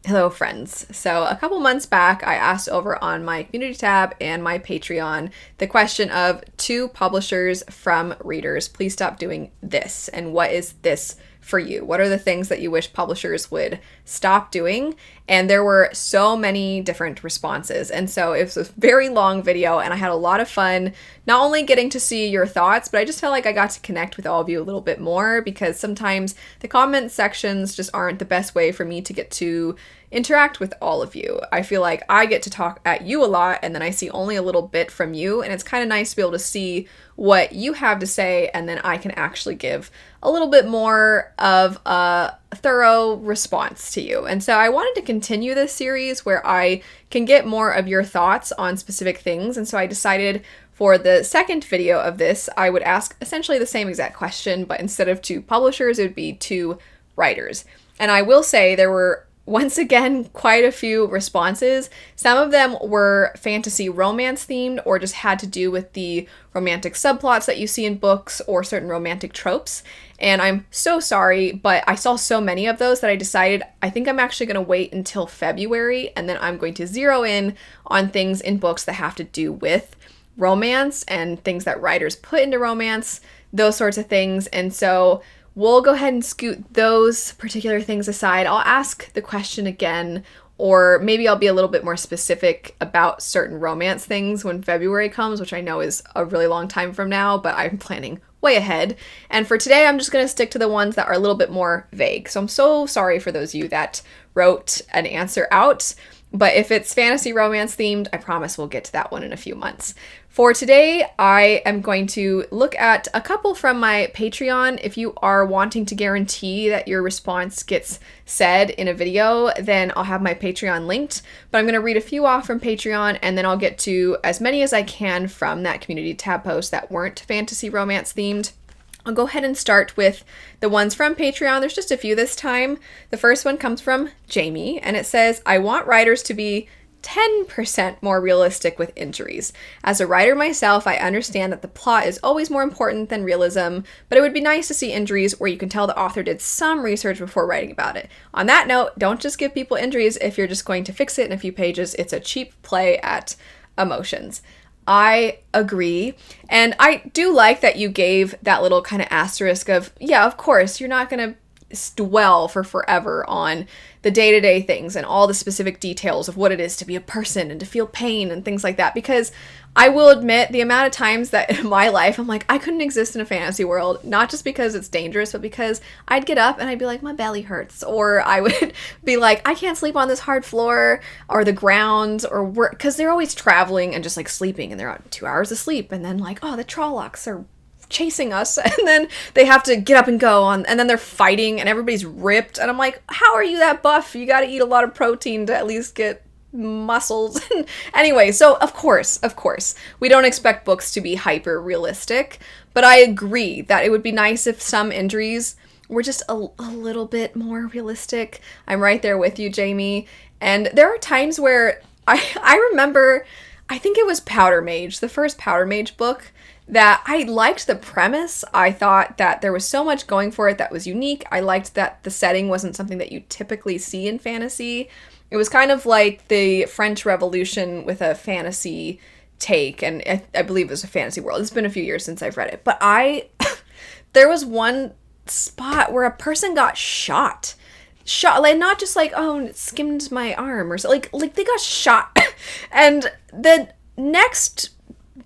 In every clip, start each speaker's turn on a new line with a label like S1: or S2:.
S1: Hello, friends. So, a couple months back, I asked over on my community tab and my Patreon the question of two publishers from readers. Please stop doing this. And what is this for you? What are the things that you wish publishers would stop doing? And there were so many different responses. And so it was a very long video, and I had a lot of fun not only getting to see your thoughts, but I just felt like I got to connect with all of you a little bit more, because sometimes the comment sections just aren't the best way for me to get to interact with all of you. I feel like I get to talk at you a lot, and then I see only a little bit from you, and it's kind of nice to be able to see what you have to say, and then I can actually give a little bit more of a thorough response to you. And so I wanted to continue this series where I can get more of your thoughts on specific things, and so I decided for the second video of this, I would ask essentially the same exact question, but instead of two publishers, it would be two writers. And I will say there were once again quite a few responses. Some of them were fantasy romance themed or just had to do with the romantic subplots that you see in books or certain romantic tropes. And I'm so sorry, but I saw so many of those that I decided I think I'm actually going to wait until February, and then I'm going to zero in on things in books that have to do with romance and things that writers put into romance, those sorts of things. And so we'll go ahead and scoot those particular things aside. I'll ask the question again, or maybe I'll be a little bit more specific about certain romance things when February comes, which I know is a really long time from now, but I'm planning way ahead. And for today, I'm just going to stick to the ones that are a little bit more vague. So I'm so sorry for those of you that wrote an answer out. But if it's fantasy romance themed, I promise we'll get to that one in a few months. For today, I am going to look at a couple from my Patreon. If you are wanting to guarantee that your response gets said in a video, then I'll have my Patreon linked. But I'm going to read a few off from Patreon, and then I'll get to as many as I can from that community tab post that weren't fantasy romance themed. I'll go ahead and start with the ones from Patreon. There's just a few this time. The first one comes from Jamie, and it says, I want writers to be 10% more realistic with injuries. As a writer myself, I understand that the plot is always more important than realism, but it would be nice to see injuries where you can tell the author did some research before writing about it. On that note, don't just give people injuries if you're just going to fix it in a few pages. It's a cheap play at emotions. I agree. And I do like that you gave that little kind of asterisk of, yeah, of course, you're not going to dwell for forever on the day-to-day things and all the specific details of what it is to be a person and to feel pain and things like that, because I will admit the amount of times that in my life I'm like, I couldn't exist in a fantasy world, not just because it's dangerous, but because I'd get up and I'd be like, my belly hurts, or I would be like, I can't sleep on this hard floor or the ground, or work, because they're always traveling and just like sleeping, and they're on 2 hours of sleep, and then like, oh, the Trollocs are chasing us, and then they have to get up and go on, and then they're fighting and everybody's ripped, and I'm like, how are you that buff? You got to eat a lot of protein to at least get muscles. Anyway, so of course we don't expect books to be hyper realistic, but I agree that it would be nice if some injuries were just a little bit more realistic. I'm right there with you, Jamie. And there are times where I remember, I think it was Powder Mage, the first Powder Mage book, that I liked the premise. I thought that there was so much going for it that was unique. I liked that the setting wasn't something that you typically see in fantasy. It was kind of like the French Revolution with a fantasy take, and I believe it was a fantasy world. It's been a few years since I've read it. But there was one spot where a person got shot, like not just like, oh, it skimmed my arm or so, like they got shot. And the next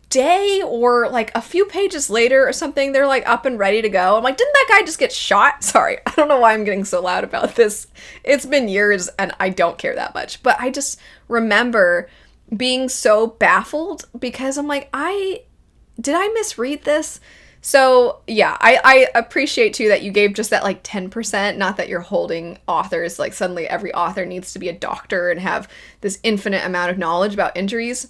S1: day or like a few pages later or something, they're like up and ready to go. I'm like, didn't that guy just get shot? Sorry, I don't know why I'm getting so loud about this. It's been years and I don't care that much, but I just remember being so baffled because I'm like, did I misread this? So yeah, I appreciate too that you gave just that like 10%, not that you're holding authors, like suddenly every author needs to be a doctor and have this infinite amount of knowledge about injuries.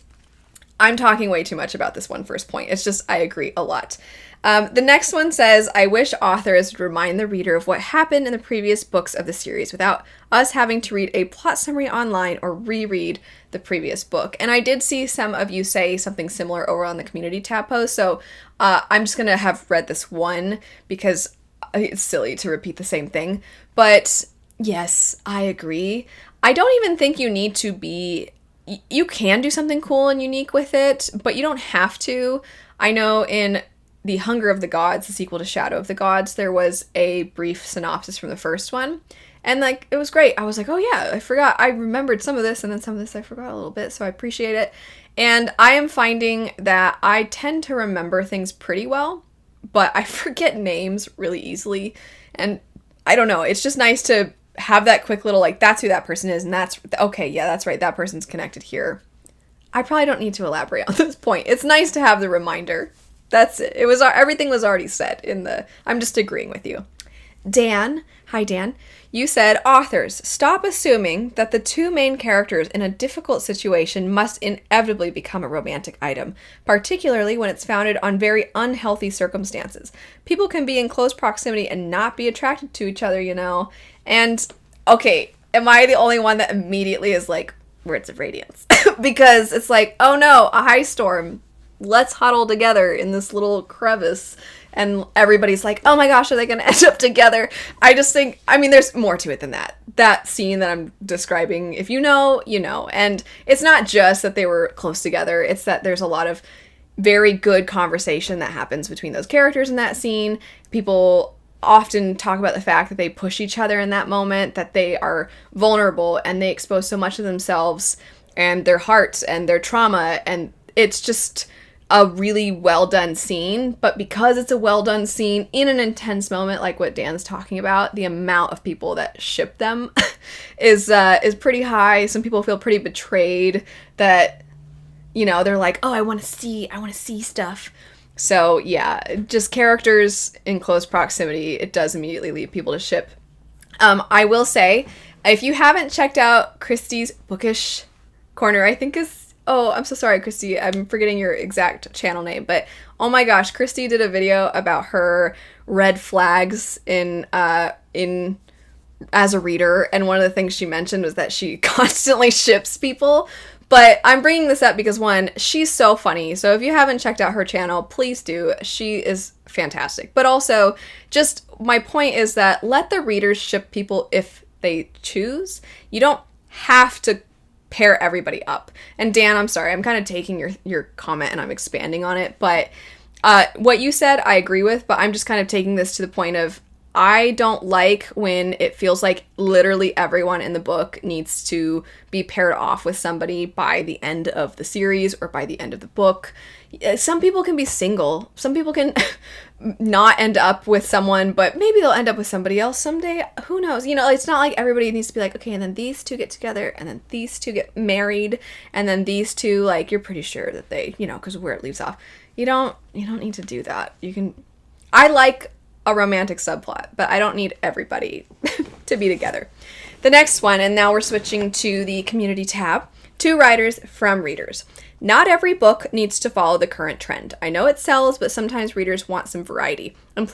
S1: I'm talking way too much about this one first point. It's just, I agree a lot. The next one says, I wish authors would remind the reader of what happened in the previous books of the series without us having to read a plot summary online or reread the previous book. And I did see some of you say something similar over on the community tab post, so I'm just going to have read this one because it's silly to repeat the same thing. But yes, I agree. I don't even think you need to be, you can do something cool and unique with it, but you don't have to. I know in The Hunger of the Gods, the sequel to Shadow of the Gods, there was a brief synopsis from the first one. And like, it was great. I was like, oh yeah, I forgot. I remembered some of this, and then some of this I forgot a little bit, so I appreciate it. And I am finding that I tend to remember things pretty well, but I forget names really easily. And I don't know, it's just nice to have that quick little, like, that's who that person is, and that's, okay, yeah, that's right, that person's connected here. I probably don't need to elaborate on this point. It's nice to have the reminder. That's it. It was, everything was already said in the, I'm just agreeing with you. Dan, hi Dan, you said, authors, stop assuming that the two main characters in a difficult situation must inevitably become a romantic item, particularly when it's founded on very unhealthy circumstances. People can be in close proximity and not be attracted to each other, you know? And, okay, am I the only one that immediately is like, words of radiance? Because it's like, oh no, a high storm. Let's huddle together in this little crevice. And everybody's like, oh my gosh, are they going to end up together? I just think, I mean, there's more to it than that. That scene that I'm describing, if you know, you know. And it's not just that they were close together. It's that there's a lot of very good conversation that happens between those characters in that scene. People often talk about the fact that they push each other in that moment, that they are vulnerable and they expose so much of themselves and their hearts and their trauma. And it's just a really well done scene, but because it's a well done scene in an intense moment like what Dan's talking about, the amount of people that ship them is pretty high. Some people feel pretty betrayed that, you know, they're like, oh, I want to see stuff. So yeah, just characters in close proximity, it does immediately lead people to ship. I will say, if you haven't checked out Christy's Bookish Corner, I think is, oh, I'm so sorry, Christy. I'm forgetting your exact channel name, but oh my gosh, Christy did a video about her red flags in as a reader, and one of the things she mentioned was that she constantly ships people. But I'm bringing this up because, one, she's so funny. So if you haven't checked out her channel, please do. She is fantastic. But also, just my point is that let the readers ship people if they choose. You don't have to pair everybody up. And Dan, I'm sorry, I'm kind of taking your comment and I'm expanding on it, but what you said I agree with, but I'm just kind of taking this to the point of, I don't like when it feels like literally everyone in the book needs to be paired off with somebody by the end of the series or by the end of the book. Some people can be single. Some people can not end up with someone, but maybe they'll end up with somebody else someday. Who knows? You know, it's not like everybody needs to be like, okay, and then these two get together, and then these two get married, and then these two, like, you're pretty sure that they, you know, because where it leaves off. You don't need to do that. You can, I like a romantic subplot, but I don't need everybody to be together. The next one, and now we're switching to the community tab. 2 writers from readers. Not every book needs to follow the current trend. I know it sells, but sometimes readers want some variety. And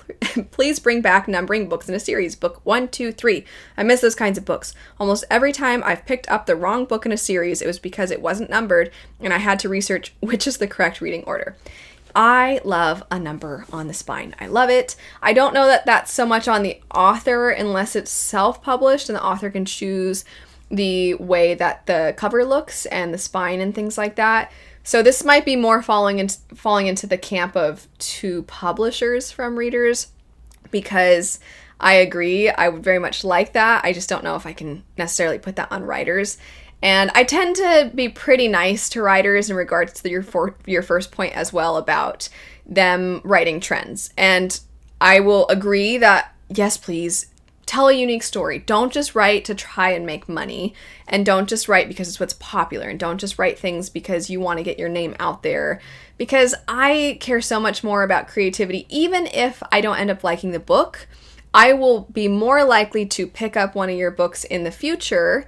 S1: please bring back numbering books in a series. Book 1, 2, 3. I miss those kinds of books. Almost every time I've picked up the wrong book in a series, it was because it wasn't numbered, and I had to research which is the correct reading order. I love a number on the spine. I love it. I don't know that that's so much on the author unless it's self-published and the author can choose the way that the cover looks and the spine and things like that. So this might be more falling into the camp of 2 publishers from readers, because I agree, I would very much like that. I just don't know if I can necessarily put that on writers. And I tend to be pretty nice to writers in regards to your first point as well about them writing trends. And I will agree that, yes, please, tell a unique story. Don't just write to try and make money, and don't just write because it's what's popular, and don't just write things because you want to get your name out there, because I care so much more about creativity. Even if I don't end up liking the book, I will be more likely to pick up one of your books in the future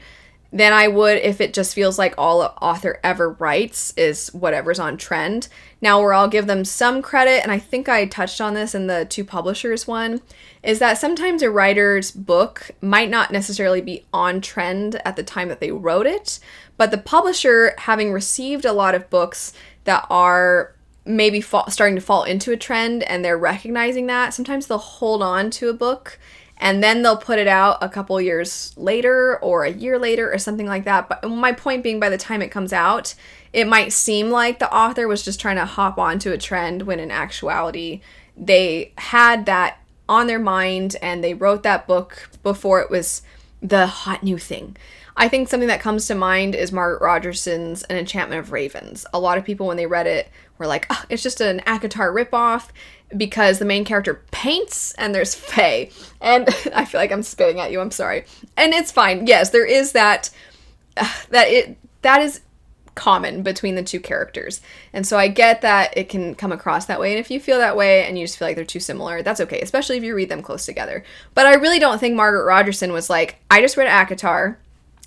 S1: than I would if it just feels like all an author ever writes is whatever's on trend. Now, where I'll give them some credit, and I think I touched on this in the 2 publishers one, is that sometimes a writer's book might not necessarily be on trend at the time that they wrote it, but the publisher, having received a lot of books that are maybe starting to fall into a trend and they're recognizing that, sometimes they'll hold on to a book and then they'll put it out a couple years later or a year later or something like that. But my point being, by the time it comes out, it might seem like the author was just trying to hop onto a trend, when in actuality they had that on their mind and they wrote that book before it was the hot new thing. I think something that comes to mind is Margaret Rogerson's An Enchantment of Ravens. A lot of people, when they read it, were like, oh, it's just an ACOTAR ripoff because the main character paints and there's fae. And I feel like I'm spitting at you, I'm sorry. And it's fine. Yes, there is that is common between the two characters. And so I get that it can come across that way. And if you feel that way and you just feel like they're too similar, that's okay, especially if you read them close together. But I really don't think Margaret Rogerson was like, I just read ACOTAR.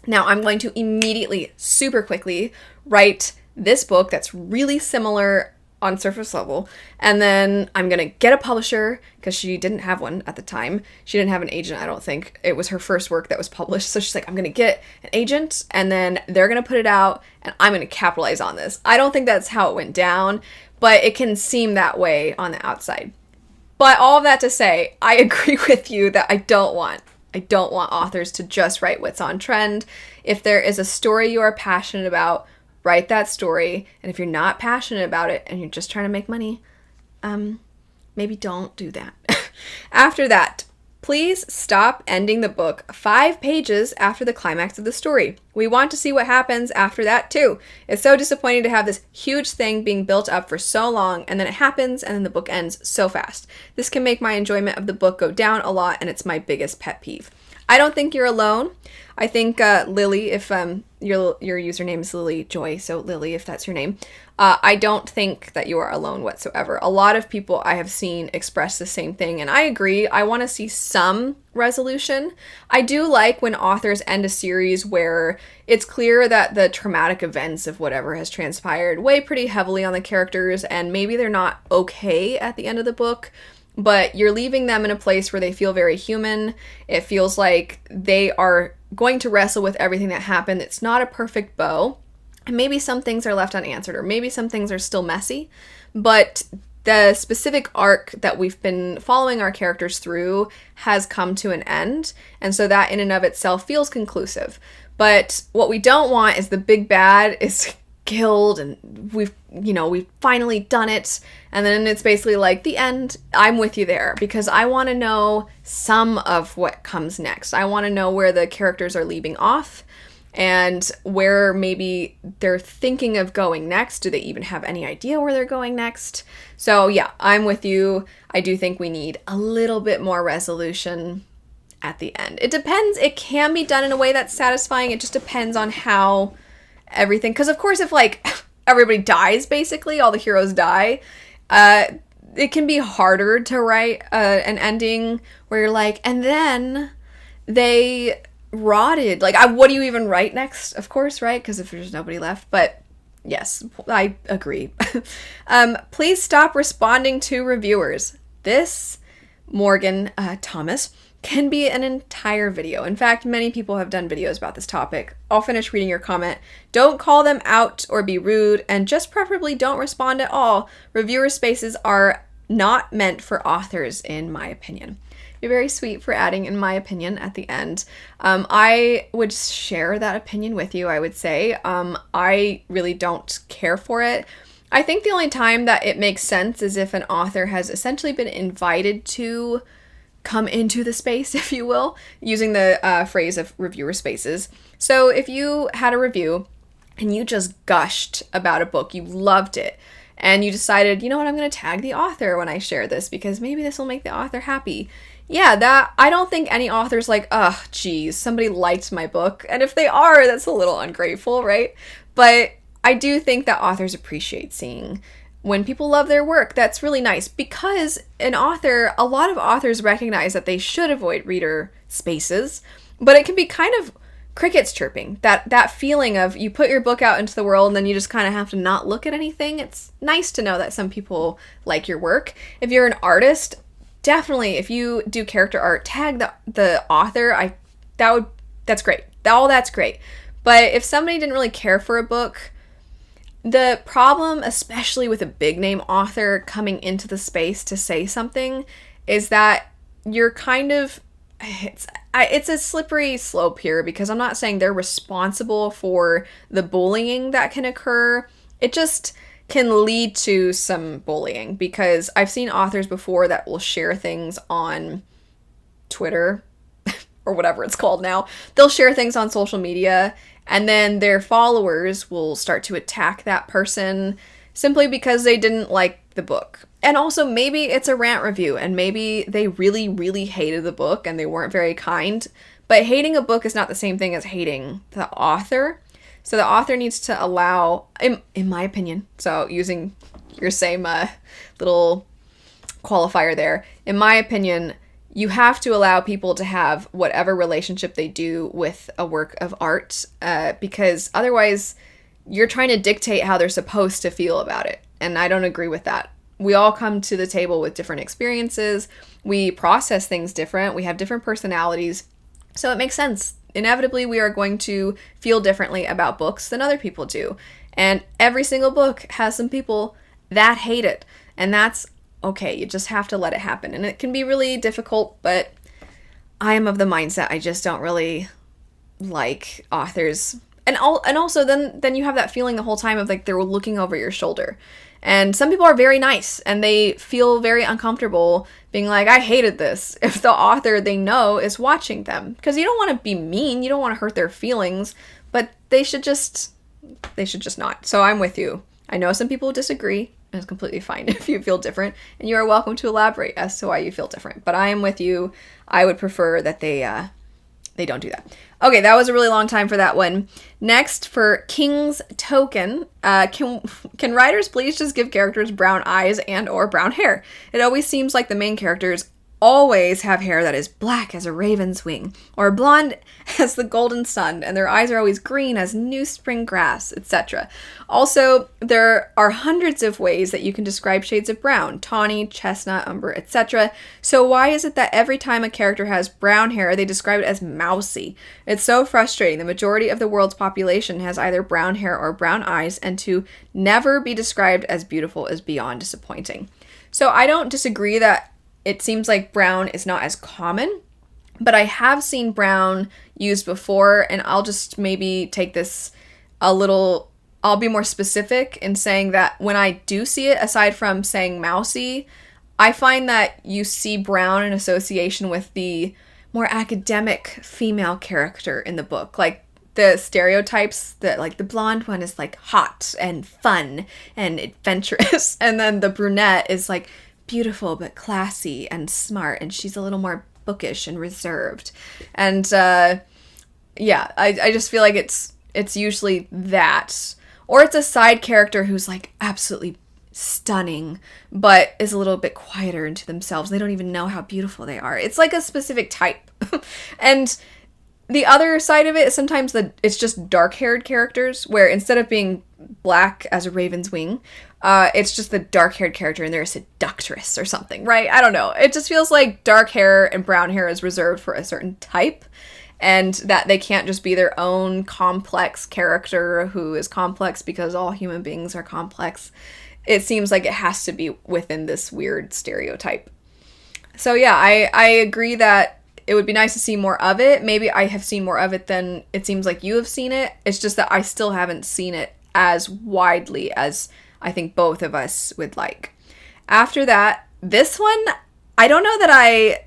S1: Now I'm going to immediately, super quickly, write this book that's really similar on surface level, and then I'm going to get a publisher, because she didn't have one at the time. She didn't have an agent, I don't think. It was her first work that was published, so she's like, I'm going to get an agent, and then they're going to put it out, and I'm going to capitalize on this. I don't think that's how it went down, but it can seem that way on the outside. But all of that to say, I agree with you that I don't want authors to just write what's on trend. If there is a story you are passionate about, write that story. And if you're not passionate about it and you're just trying to make money, maybe don't do that. After that, please stop ending the book 5 pages after the climax of the story. We want to see what happens after that too. It's so disappointing to have this huge thing being built up for so long, and then it happens and then the book ends so fast. This can make my enjoyment of the book go down a lot, and it's my biggest pet peeve. I don't think you're alone. I think Lily, if your username is Lily Joy, so Lily, if that's your name, I don't think that you are alone whatsoever. A lot of people I have seen express the same thing, and I agree. I want to see some resolution. I do like when authors end a series where it's clear that the traumatic events of whatever has transpired weigh pretty heavily on the characters, and maybe they're not okay at the end of the book, but you're leaving them in a place where they feel very human. It feels like they are going to wrestle with everything that happened. It's not a perfect bow. And maybe some things are left unanswered, or maybe some things are still messy. But the specific arc that we've been following our characters through has come to an end. And so that in and of itself feels conclusive. But what we don't want is the big bad is killed and we've finally done it, and then it's basically like the end. I'm with you there, because I want to know some of what comes next. I want to know where the characters are leaving off and where maybe they're thinking of going next. Do they even have any idea where they're going next? So yeah, I'm with you. I do think we need a little bit more resolution at the end. It depends. It can be done in a way that's satisfying. It just depends on how everything, because of course if like everybody dies, basically all the heroes die, it can be harder to write an ending where you're like, and then they rotted, like what do you even write next, of course, right? Because if there's nobody left. But yes, I agree. Please stop responding to reviewers. This, Morgan Thomas, can be an entire video. In fact, many people have done videos about this topic. I'll finish reading your comment. Don't call them out or be rude, and just preferably don't respond at all. Reviewer spaces are not meant for authors, in my opinion. You're very sweet for adding "in my opinion" at the end. I would share that opinion with you, I would say. I really don't care for it. I think the only time that it makes sense is if an author has essentially been invited to come into the space, if you will, using the phrase of reviewer spaces. So if you had a review and you just gushed about a book, you loved it, and you decided, you know what, I'm going to tag the author when I share this because maybe this will make the author happy. Yeah, that, I don't think any author's like, oh, geez, somebody liked my book. And if they are, that's a little ungrateful, right? But I do think that authors appreciate seeing when people love their work. That's really nice, because a lot of authors recognize that they should avoid reader spaces, but it can be kind of crickets chirping. That feeling of you put your book out into the world and then you just kind of have to not look at anything. It's nice to know that some people like your work. If you're an artist, definitely, if you do character art, tag the author. That's great. That's great. But if somebody didn't really care for a book, the problem, especially with a big name author coming into the space to say something, is that you're kind of it's a slippery slope here, because I'm not saying they're responsible for the bullying that can occur. It just can lead to some bullying, because I've seen authors before that will share things on Twitter or whatever it's called now. They'll share things on social media, and then their followers will start to attack that person simply because they didn't like the book. And also, maybe it's a rant review, and maybe they really, really hated the book and they weren't very kind. But hating a book is not the same thing as hating the author. So the author needs to allow, in my opinion, so using your same little qualifier there, in my opinion, you have to allow people to have whatever relationship they do with a work of art, because otherwise you're trying to dictate how they're supposed to feel about it. And I don't agree with that. We all come to the table with different experiences. We process things different. We have different personalities. So it makes sense. Inevitably, we are going to feel differently about books than other people do. And every single book has some people that hate it. And that's okay. You just have to let it happen. And it can be really difficult, but I am of the mindset I just don't really like authors. And also then you have that feeling the whole time of like they're looking over your shoulder. And some people are very nice and they feel very uncomfortable being like, I hated this, if the author they know is watching them. Because you don't want to be mean, you don't want to hurt their feelings, but they should just not. So I'm with you. I know some people disagree, and it's completely fine if you feel different, and you are welcome to elaborate as to why you feel different. But I am with you. I would prefer that they don't do that. Okay, that was a really long time for that one. Next, for King's Token, can writers please just give characters brown eyes and or brown hair? It always seems like the main characters always have hair that is black as a raven's wing, or blonde as the golden sun, and their eyes are always green as new spring grass, etc. Also, there are hundreds of ways that you can describe shades of brown: tawny, chestnut, umber, etc. So why is it that every time a character has brown hair, they describe it as mousy? It's so frustrating. The majority of the world's population has either brown hair or brown eyes, and to never be described as beautiful is beyond disappointing. So I don't disagree that it seems like brown is not as common, but I have seen brown used before, and I'll just maybe take this I'll be more specific in saying that when I do see it, aside from saying mousy, I find that you see brown in association with the more academic female character in the book. Like the stereotypes that like the blonde one is like hot and fun and adventurous, and then the brunette is like beautiful but classy and smart, and she's a little more bookish and reserved. And I just feel like it's usually that, or it's a side character who's like absolutely stunning but is a little bit quieter into themselves. They don't even know how beautiful they are. It's like a specific type. And the other side of it is sometimes it's just dark-haired characters, where instead of being black as a raven's wing, it's just the dark-haired character and they're a seductress or something, right? I don't know. It just feels like dark hair and brown hair is reserved for a certain type, and that they can't just be their own complex character who is complex because all human beings are complex. It seems like it has to be within this weird stereotype. So yeah, I agree that it would be nice to see more of it. Maybe I have seen more of it than it seems like you have seen it. It's just that I still haven't seen it as widely as I think both of us would like. After that, this one, I don't know that I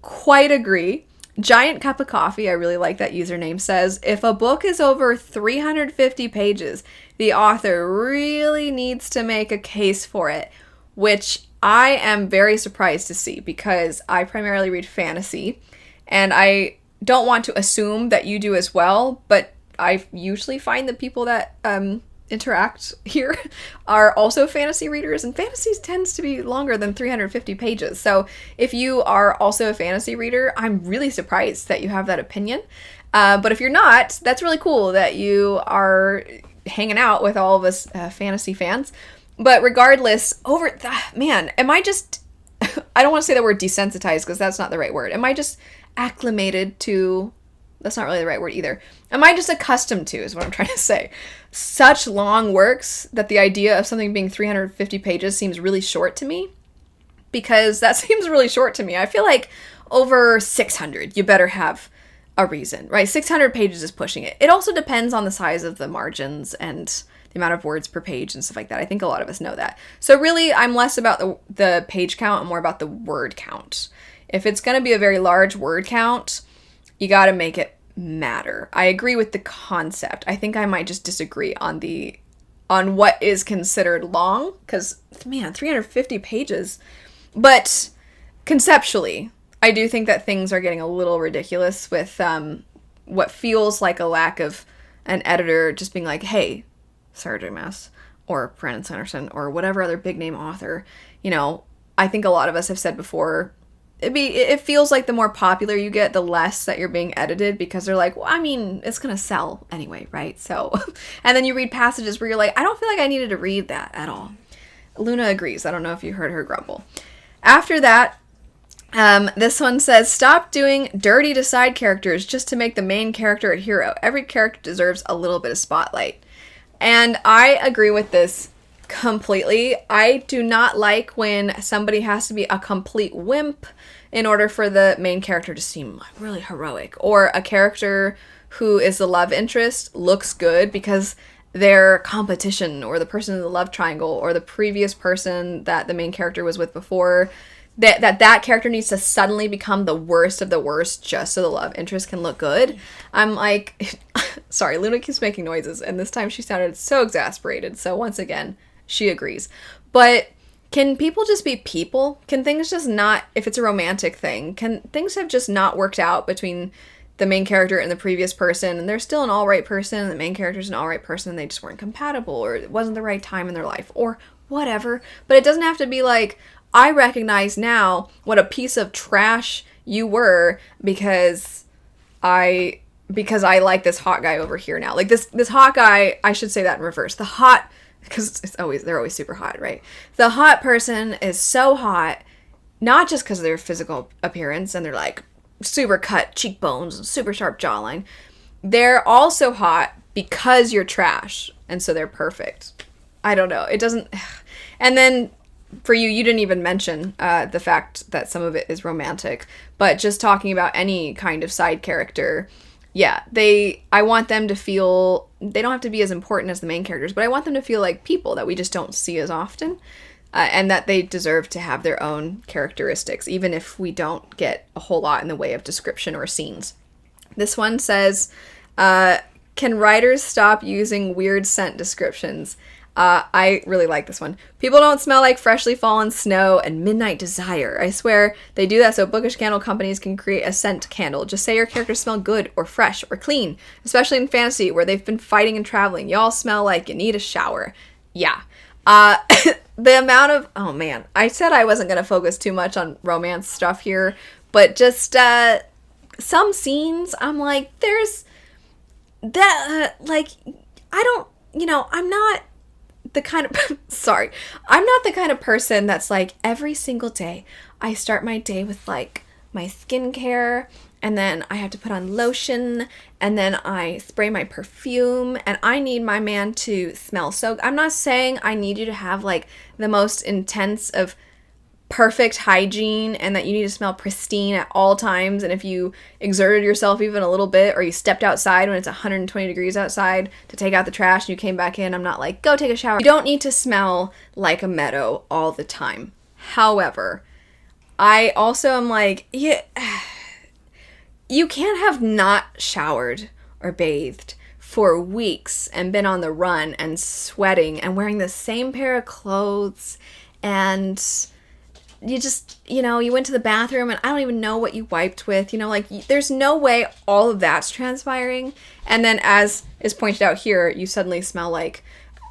S1: quite agree. Giant Cup of Coffee, I really like that username, says, if a book is over 350 pages, the author really needs to make a case for it, which I am very surprised to see, because I primarily read fantasy, and I don't want to assume that you do as well, but I usually find that people that interact here are also fantasy readers, and fantasy tends to be longer than 350 pages. So if you are also a fantasy reader, I'm really surprised that you have that opinion. But if you're not, that's really cool that you are hanging out with all of us fantasy fans. But regardless, am I just, I don't want to say the word desensitized because that's not the right word. Am I just acclimated to, that's not really the right word either. Am I just accustomed to, is what I'm trying to say, such long works that the idea of something being 350 pages seems really short to me? Because that seems really short to me. I feel like over 600, you better have a reason, right? 600 pages is pushing it. It also depends on the size of the margins and the amount of words per page and stuff like that. I think a lot of us know that. So really, I'm less about the page count and more about the word count. If it's going to be a very large word count, you got to make it matter. I agree with the concept. I think I might just disagree on what is considered long, because, man, 350 pages. But conceptually, I do think that things are getting a little ridiculous with what feels like a lack of an editor just being like, hey, Sarah J. Maas or Brandon Sanderson or whatever other big name author, I think a lot of us have said before, it feels like the more popular you get, the less that you're being edited, because they're like, well, I mean, it's going to sell anyway, right? So, and then you read passages where you're like, I don't feel like I needed to read that at all. Luna agrees. I don't know if you heard her grumble. After that, this one says, stop doing dirty to side characters just to make the main character a hero. Every character deserves a little bit of spotlight. And I agree with this completely. I do not like when somebody has to be a complete wimp in order for the main character to seem really heroic, or a character who is the love interest looks good because their competition or the person in the love triangle or the previous person that the main character was with before, that character needs to suddenly become the worst of the worst just so the love interest can look good. I'm like, sorry, Luna keeps making noises, and this time she sounded so exasperated. So once again, she agrees. But can people just be people? Can things just not, if it's a romantic thing, can things have just not worked out between the main character and the previous person, and they're still an all-right person, and the main character's an all-right person, and they just weren't compatible, or it wasn't the right time in their life, or whatever. But it doesn't have to be like, I recognize now what a piece of trash you were because I like this hot guy over here now. Like this hot guy, I should say that in reverse. The hot, because they're always super hot, right? The hot person is so hot, not just because of their physical appearance and they're like super cut cheekbones and super sharp jawline. They're also hot because you're trash, and so they're perfect. I don't know. It doesn't. And then for you didn't even mention the fact that some of it is romantic, but just talking about any kind of side character, yeah, I want them to feel, they don't have to be as important as the main characters, but I want them to feel like people that we just don't see as often, and that they deserve to have their own characteristics, even if we don't get a whole lot in the way of description or scenes. This one says, can writers stop using weird scent descriptions? I really like this one. People don't smell like freshly fallen snow and midnight desire. I swear they do that so bookish candle companies can create a scent candle. Just say your characters smell good or fresh or clean, especially in fantasy where they've been fighting and traveling. Y'all smell like you need a shower. Yeah. The amount of, oh man, I said I wasn't going to focus too much on romance stuff here, but just some scenes, I'm like, there's that, like, I don't, I'm not the kind of, sorry, I'm not the kind of person that's like, every single day I start my day with like my skincare, and then I have to put on lotion, and then I spray my perfume, and I need my man to smell so, I'm not saying I need you to have like the most intense of perfect hygiene and that you need to smell pristine at all times, and if you exerted yourself even a little bit, or you stepped outside when it's 120 degrees outside to take out the trash and you came back in, I'm not like, go take a shower. You don't need to smell like a meadow all the time. However, I also am like, yeah, you can't have not showered or bathed for weeks and been on the run and sweating and wearing the same pair of clothes, and you just, you went to the bathroom and I don't even know what you wiped with, like, there's no way all of that's transpiring. And then, as is pointed out here, you suddenly smell like,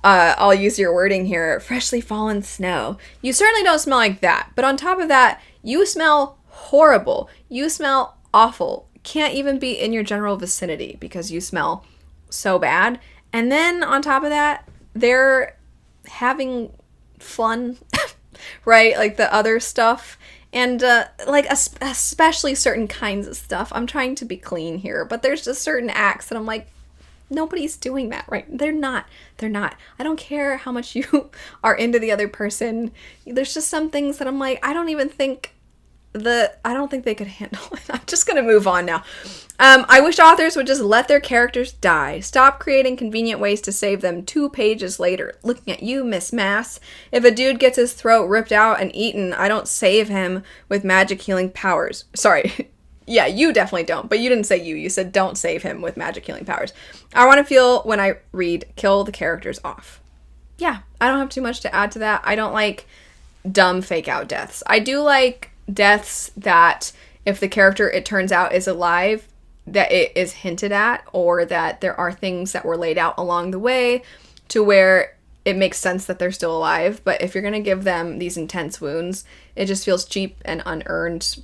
S1: I'll use your wording here, freshly fallen snow. You certainly don't smell like that. But on top of that, you smell horrible. You smell awful. Can't even be in your general vicinity because you smell so bad. And then on top of that, they're having fun. Right? Like the other stuff. And like especially certain kinds of stuff. I'm trying to be clean here, but there's just certain acts that I'm like, nobody's doing that, right? They're not. I don't care how much you are into the other person. There's just some things that I'm like, I don't even think I don't think they could handle it. I'm just going to move on now. I wish authors would just let their characters die. Stop creating convenient ways to save them 2 pages later. Looking at you, Miss Mass. If a dude gets his throat ripped out and eaten, I don't save him with magic healing powers. Sorry. Yeah, you definitely don't. But you didn't say you. You said don't save him with magic healing powers. I want to feel when I read, kill the characters off. Yeah, I don't have too much to add to that. I don't like dumb fake out deaths. I do like deaths that if the character, it turns out, is alive, that it is hinted at, or that there are things that were laid out along the way to where it makes sense that they're still alive. But if you're going to give them these intense wounds, it just feels cheap and unearned.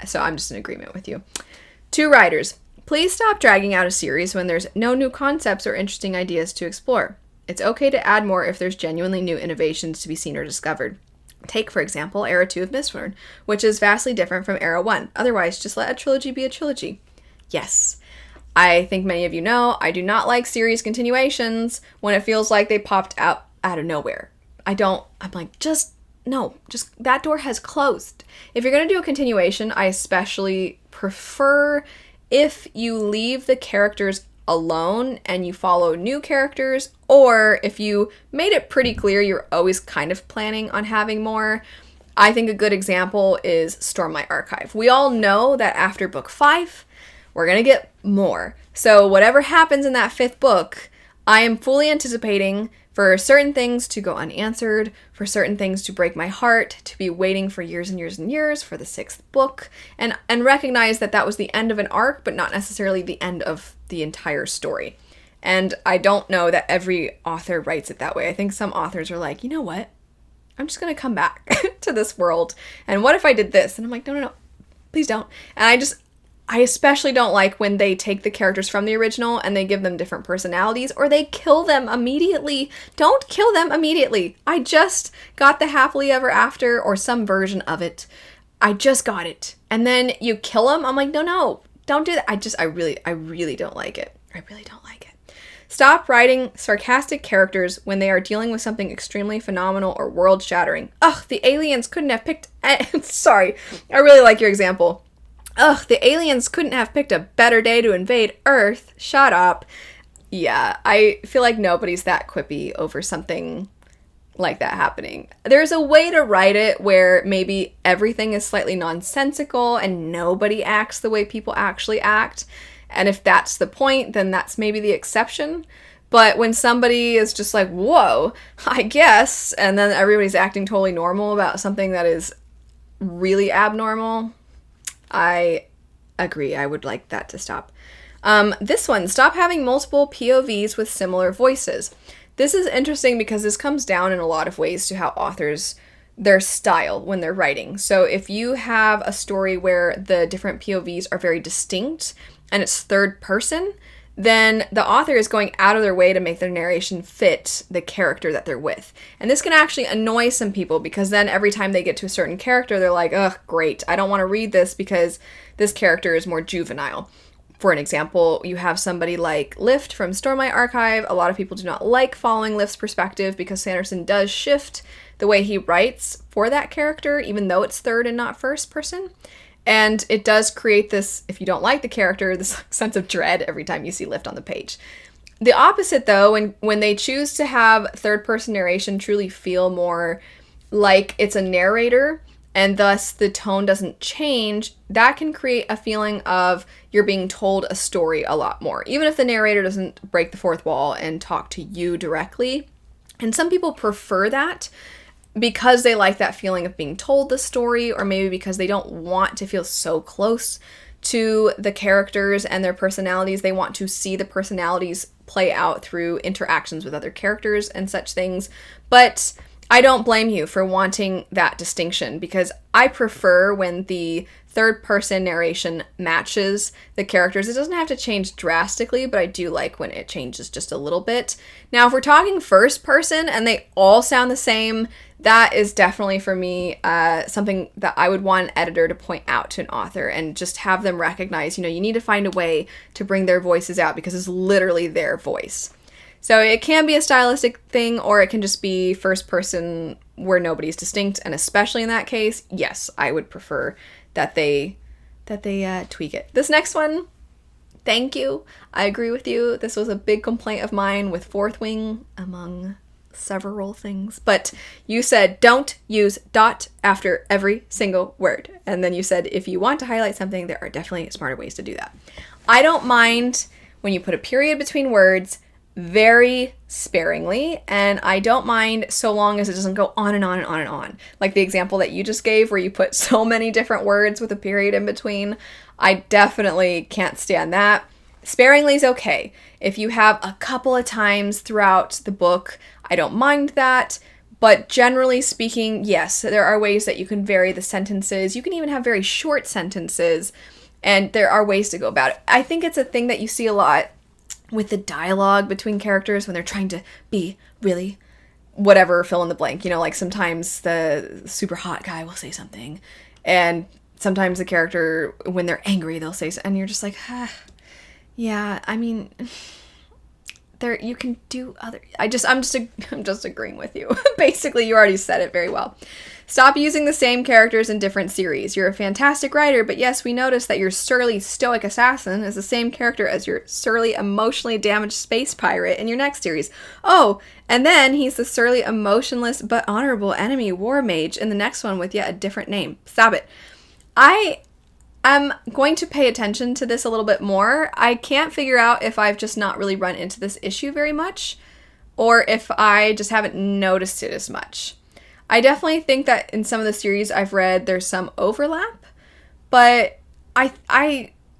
S1: So I'm just in agreement with you. 2 writers, please stop dragging out a series when there's no new concepts or interesting ideas to explore. It's okay to add more if there's genuinely new innovations to be seen or discovered. Take, for example, Era 2 of Mistborn, which is vastly different from Era 1. Otherwise, just let a trilogy be a trilogy. Yes. I think many of you know, I do not like series continuations when it feels like they popped out of nowhere. I'm like, no, that door has closed. If you're going to do a continuation, I especially prefer if you leave the characters alone and you follow new characters, or if you made it pretty clear you're always kind of planning on having more. I think a good example is Stormlight Archive. We all know that after book 5, we're going to get more. So whatever happens in that 5th book, I am fully anticipating for certain things to go unanswered, for certain things to break my heart, to be waiting for years and years and years for the 6th book, and recognize that that was the end of an arc, but not necessarily the end of the entire story. And I don't know that every author writes it that way. I think some authors are like, you know what? I'm just going to come back to this world. And what if I did this? And I'm like, no, please don't. And I especially don't like when they take the characters from the original and they give them different personalities, or they kill them immediately. Don't kill them immediately. I just got the happily ever after or some version of it. I just got it. And then you kill them? I'm like, no, don't do that. I really don't like it. I really don't like it. Stop writing sarcastic characters when they are dealing with something extremely phenomenal or world-shattering. Ugh, the aliens couldn't have picked... Sorry, I really like your example. Ugh, the aliens couldn't have picked a better day to invade Earth. Shut up. Yeah, I feel like nobody's that quippy over something like that happening. There's a way to write it where maybe everything is slightly nonsensical and nobody acts the way people actually act. And if that's the point, then that's maybe the exception. But when somebody is just like, whoa, I guess, and then everybody's acting totally normal about something that is really abnormal, I agree. I would like that to stop. This one, stop having multiple POVs with similar voices. This is interesting because this comes down in a lot of ways to how authors, their style when they're writing. So if you have a story where the different POVs are very distinct and it's third person, then the author is going out of their way to make their narration fit the character that they're with. And this can actually annoy some people because then every time they get to a certain character, they're like, ugh, great, I don't want to read this because this character is more juvenile. For an example, you have somebody like Lift from Stormlight Archive. A lot of people do not like following Lift's perspective because Sanderson does shift the way he writes for that character, even though it's third and not first person. And it does create this, if you don't like the character, this sense of dread every time you see Lift on the page. The opposite, though, when they choose to have third-person narration truly feel more like it's a narrator, and thus the tone doesn't change, that can create a feeling of you're being told a story a lot more, even if the narrator doesn't break the fourth wall and talk to you directly. And some people prefer that because they like that feeling of being told the story, or maybe because they don't want to feel so close to the characters and their personalities. They want to see the personalities play out through interactions with other characters and such things. But I don't blame you for wanting that distinction, because I prefer when the third-person narration matches the characters. It doesn't have to change drastically, but I do like when it changes just a little bit. Now, if we're talking first-person and they all sound the same, that is definitely, for me, something that I would want an editor to point out to an author and just have them recognize, you need to find a way to bring their voices out because it's literally their voice. So it can be a stylistic thing, or it can just be first person where nobody's distinct, and especially in that case, yes, I would prefer that they tweak it. This next one, thank you. I agree with you. This was a big complaint of mine with Fourth Wing, among several things. But you said don't use dot after every single word. And then you said if you want to highlight something, there are definitely smarter ways to do that. I don't mind when you put a period between words, very sparingly, and I don't mind so long as it doesn't go on and on and on and on. Like the example that you just gave where you put so many different words with a period in between. I definitely can't stand that. Sparingly is okay. If you have a couple of times throughout the book, I don't mind that. But generally speaking, yes, there are ways that you can vary the sentences. You can even have very short sentences, and there are ways to go about it. I think it's a thing that you see a lot with the dialogue between characters when they're trying to be really whatever, fill in the blank. You know, like sometimes the super hot guy will say something, and sometimes the character, when they're angry, they'll say something, and you're just like, yeah, I mean, there you can do other. I'm just agreeing with you. Basically, you already said it very well. Stop using the same characters in different series. You're a fantastic writer, but yes, we noticed that your surly, stoic assassin is the same character as your surly, emotionally damaged space pirate in your next series. Oh, and then he's the surly, emotionless, but honorable enemy war mage in the next one with yet a different name. Stop it. I am going to pay attention to this a little bit more. I can't figure out if I've just not really run into this issue very much, or if I just haven't noticed it as much. I definitely think that in some of the series I've read, there's some overlap, but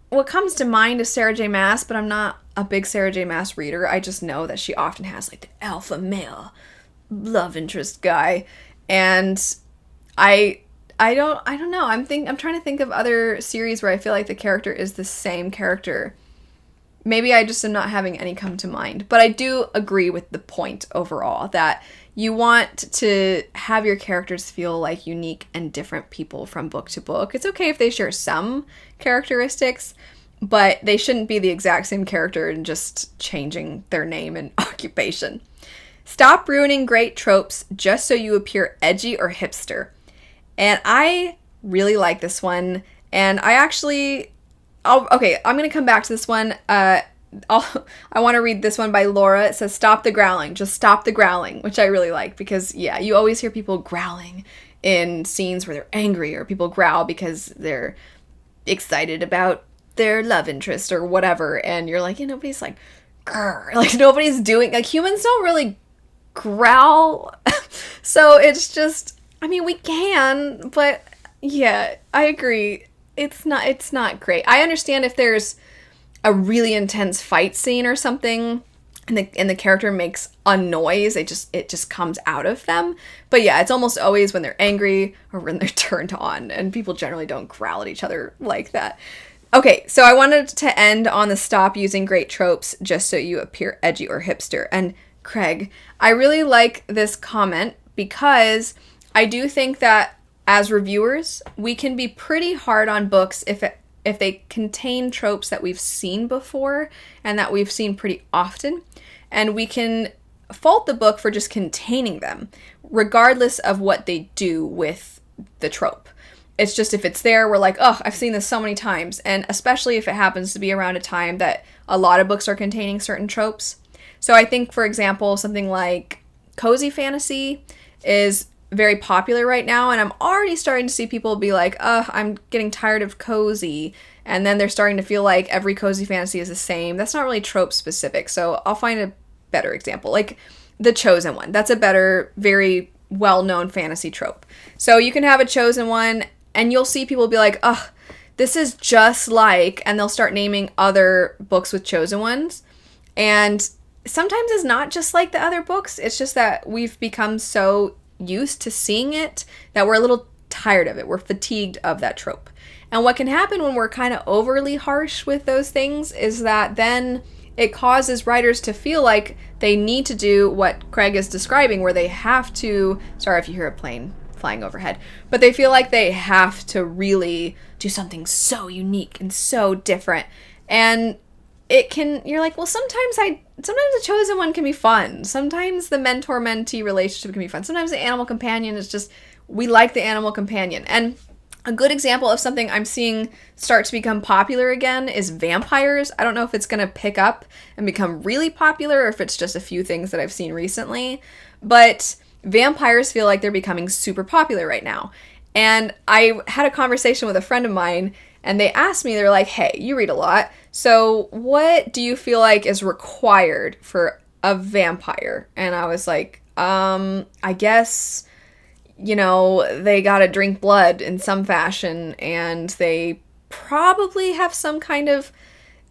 S1: what comes to mind is Sarah J. Maas, but I'm not a big Sarah J. Maas reader. I just know that she often has like the alpha male love interest guy, and I don't know. I'm trying to think of other series where I feel like the character is the same character. Maybe I just am not having any come to mind, but I do agree with the point overall that you want to have your characters feel like unique and different people from book to book. It's okay if they share some characteristics, but they shouldn't be the exact same character and just changing their name and occupation. Stop ruining great tropes just so you appear edgy or hipster. And I really like this one, and I'm going to come back to this one. I want to read this one by Laura. It says, stop the growling. Just stop the growling, which I really like because, yeah, you always hear people growling in scenes where they're angry, or people growl because they're excited about their love interest or whatever. And you're like, nobody's like, grr. Like, nobody's doing, like, humans don't really growl. So it's just, I mean, we can, but yeah, I agree. It's not great. I understand if there's a really intense fight scene or something and the character makes a noise, it just comes out of them. But yeah, it's almost always when they're angry or when they're turned on, and people generally don't growl at each other like that. Okay, so I wanted to end on the stop using great tropes just so you appear edgy or hipster. And Craig, I really like this comment because I do think that as reviewers, we can be pretty hard on books if they contain tropes that we've seen before and that we've seen pretty often. And we can fault the book for just containing them, regardless of what they do with the trope. It's just if it's there, we're like, oh, I've seen this so many times. And especially if it happens to be around a time that a lot of books are containing certain tropes. So I think, for example, something like cozy fantasy is very popular right now, and I'm already starting to see people be like, I'm getting tired of cozy, and then they're starting to feel like every cozy fantasy is the same. That's not really trope specific, so I'll find a better example, like The Chosen One. That's a better, very well-known fantasy trope. So you can have a chosen one, and you'll see people be like, this is just like, and they'll start naming other books with chosen ones, and sometimes it's not just like the other books, it's just that we've become so used to seeing it that we're a little tired of it. We're fatigued of that trope. And what can happen when we're kind of overly harsh with those things is that then it causes writers to feel like they need to do what Craig is describing, where they have to, sorry if you hear a plane flying overhead, but they feel like they have to really do something so unique and so different. And you're like, well, sometimes the chosen one can be fun. Sometimes the mentor-mentee relationship can be fun. Sometimes the animal companion is just, we like the animal companion. And a good example of something I'm seeing start to become popular again is vampires. I don't know if it's going to pick up and become really popular or if it's just a few things that I've seen recently, but vampires feel like they're becoming super popular right now. And I had a conversation with a friend of mine, and they asked me, they're like, hey, you read a lot, so what do you feel like is required for a vampire? And I was like, I guess, they gotta drink blood in some fashion, and they probably have some kind of,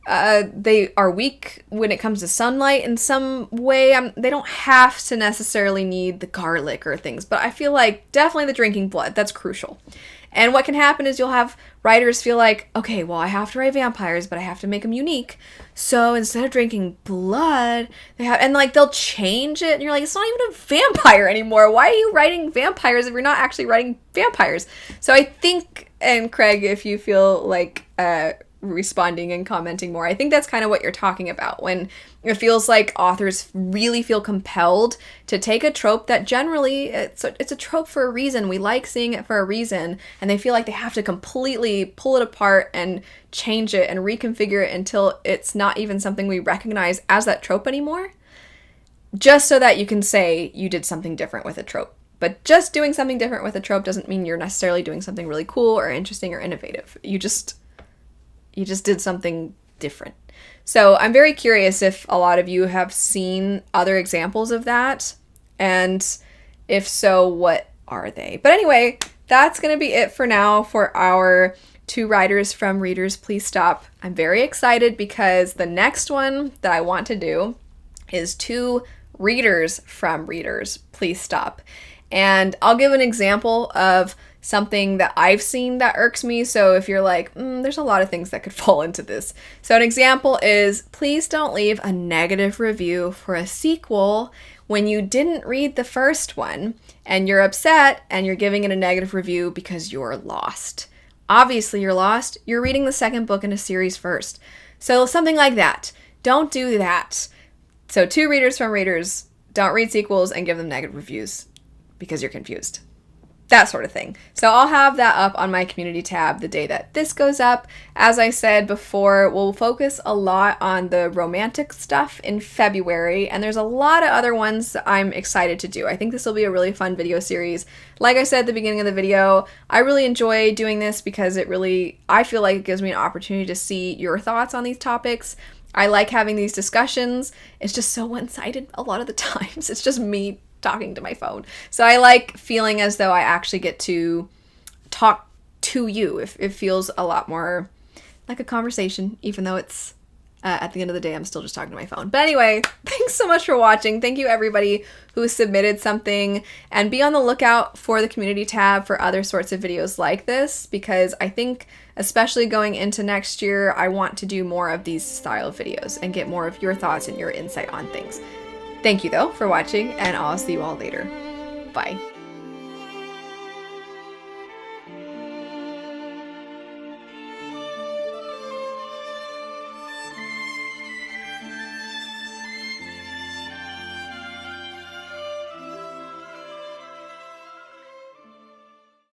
S1: they are weak when it comes to sunlight in some way. They don't have to necessarily need the garlic or things, but I feel like definitely the drinking blood, that's crucial. And what can happen is you'll have writers feel like, okay, well, I have to write vampires, but I have to make them unique. So instead of drinking blood, they'll change it. And you're like, it's not even a vampire anymore. Why are you writing vampires if you're not actually writing vampires? So I think, and Craig, if you feel like responding and commenting more, I think that's kind of what you're talking about, when it feels like authors really feel compelled to take a trope that generally it's a trope for a reason. We like seeing it for a reason, and they feel like they have to completely pull it apart and change it and reconfigure it until it's not even something we recognize as that trope anymore, just so that you can say you did something different with a trope. But just doing something different with a trope doesn't mean you're necessarily doing something really cool or interesting or innovative. You just did something different. So I'm very curious if a lot of you have seen other examples of that, and if so, what are they? But anyway, that's going to be it for now for our 2 writers from Readers Please Stop. I'm very excited because the next one that I want to do is 2 readers from Readers Please Stop. And I'll give an example of something that I've seen that irks me. So if you're like, there's a lot of things that could fall into this. So an example is, please don't leave a negative review for a sequel when you didn't read the first one and you're upset and you're giving it a negative review because you're lost. Obviously you're lost. You're reading the second book in a series first. So something like that. Don't do that. So 2 readers from Readers, don't read sequels and give them negative reviews because you're confused. That sort of thing. So I'll have that up on my community tab the day that this goes up. As I said before, we'll focus a lot on the romantic stuff in February, and there's a lot of other ones I'm excited to do. I think this will be a really fun video series. Like I said at the beginning of the video, I really enjoy doing this because I feel like it gives me an opportunity to see your thoughts on these topics. I like having these discussions. It's just so one-sided a lot of the times. It's just me talking to my phone. So I like feeling as though I actually get to talk to you. It feels a lot more like a conversation, even though it's at the end of the day, I'm still just talking to my phone. But anyway, thanks so much for watching. Thank you everybody who submitted something, and be on the lookout for the community tab for other sorts of videos like this, because I think especially going into next year, I want to do more of these style videos and get more of your thoughts and your insight on things. Thank you, though, for watching, and I'll see you all later. Bye.